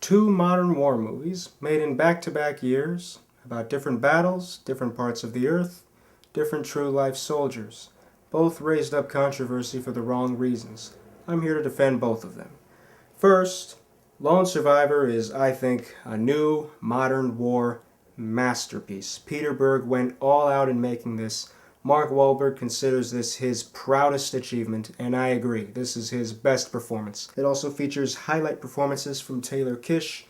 Two modern war movies made in back-to-back years about different battles, different parts of the earth, different true-life soldiers. Both raised up controversy for the wrong reasons. I'm here to defend both of them. First, Lone Survivor is, I think, a new, modern war masterpiece. Peter Berg went all out in making this. Mark Wahlberg considers this his proudest achievement, and I agree, this is his best performance. It also features highlight performances from Taylor Kitsch,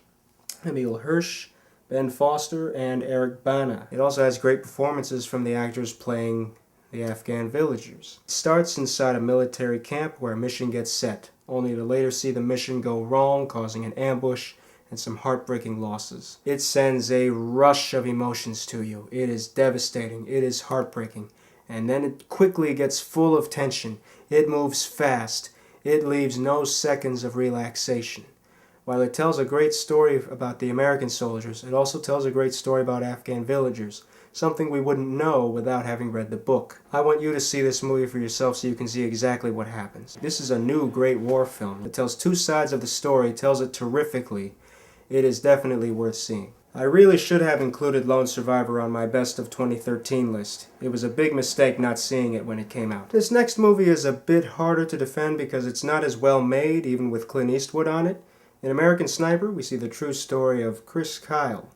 Emile Hirsch, Ben Foster, and Eric Bana. It also has great performances from the actors playing the Afghan villagers. It starts inside a military camp where a mission gets set, only to later see the mission go wrong, causing an ambush and some heartbreaking losses. It sends a rush of emotions to you. It is devastating. It is heartbreaking. And then it quickly gets full of tension. It moves fast. It leaves no seconds of relaxation. While it tells a great story about the American soldiers, it also tells a great story about Afghan villagers, something we wouldn't know without having read the book. I want you to see this movie for yourself so you can see exactly what happens. This is a new great war film. It tells two sides of the story, tells it terrifically. It is definitely worth seeing. I really should have included Lone Survivor on my best of 2013 list. It was a big mistake not seeing it when it came out. This next movie is a bit harder to defend because it's not as well made, even with Clint Eastwood on it. In American Sniper, we see the true story of Chris Kyle.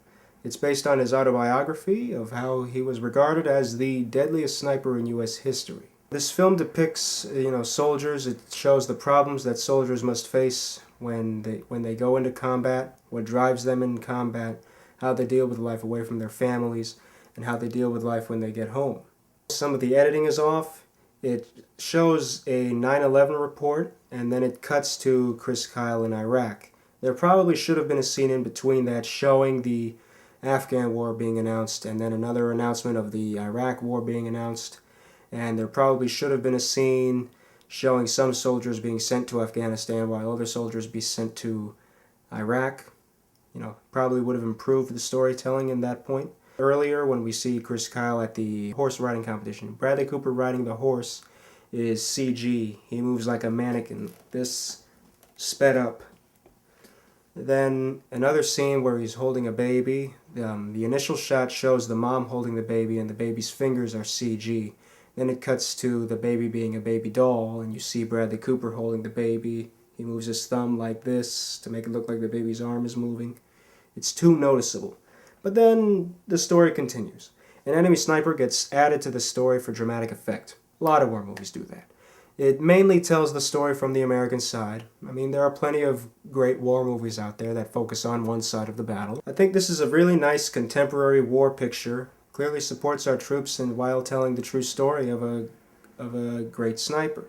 It's based on his autobiography of how he was regarded as the deadliest sniper in U.S. history. This film depicts, soldiers. It shows the problems that soldiers must face when they go into combat, what drives them in combat, how they deal with life away from their families, and how they deal with life when they get home. Some of the editing is off. It shows a 9/11 report, and then it cuts to Chris Kyle in Iraq. There probably should have been a scene in between that showing the Afghan war being announced, and then another announcement of the Iraq war being announced. And there probably should have been a scene showing some soldiers being sent to Afghanistan while other soldiers be sent to Iraq. Probably would have improved the storytelling in that point. Earlier, when we see Chris Kyle at the horse riding competition, Bradley Cooper riding the horse is CG. He moves like a mannequin. This sped up. Then another scene where he's holding a baby. The initial shot shows the mom holding the baby and the baby's fingers are CG. Then it cuts to the baby being a baby doll and you see Bradley Cooper holding the baby. He moves his thumb like this to make it look like the baby's arm is moving. It's too noticeable. But then the story continues. An enemy sniper gets added to the story for dramatic effect. A lot of war movies do that. It mainly tells the story from the American side. There are plenty of great war movies out there that focus on one side of the battle. I think this is a really nice contemporary war picture. Clearly supports our troops and while telling the true story of a great sniper.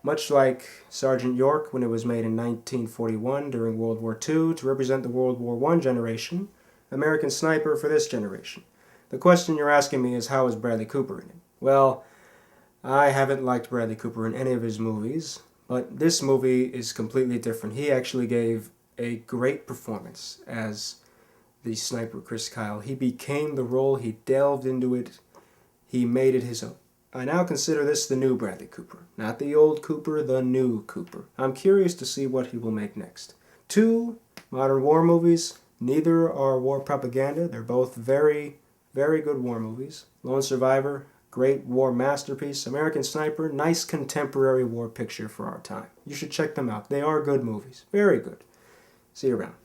Much like Sergeant York when it was made in 1941 during World War II to represent the World War I generation, American Sniper for this generation. The question you're asking me is, how is Bradley Cooper in it? Well, I haven't liked Bradley Cooper in any of his movies, but this movie is completely different. He actually gave a great performance as the sniper Chris Kyle. He became the role, he delved into it, he made it his own. I now consider this the new Bradley Cooper. Not the old Cooper, the new Cooper. I'm curious to see what he will make next. Two modern war movies. Neither are war propaganda. They're both very, very good war movies. Lone Survivor, great war masterpiece. American Sniper, nice contemporary war picture for our time. You should check them out. They are good movies. Very good. See you around.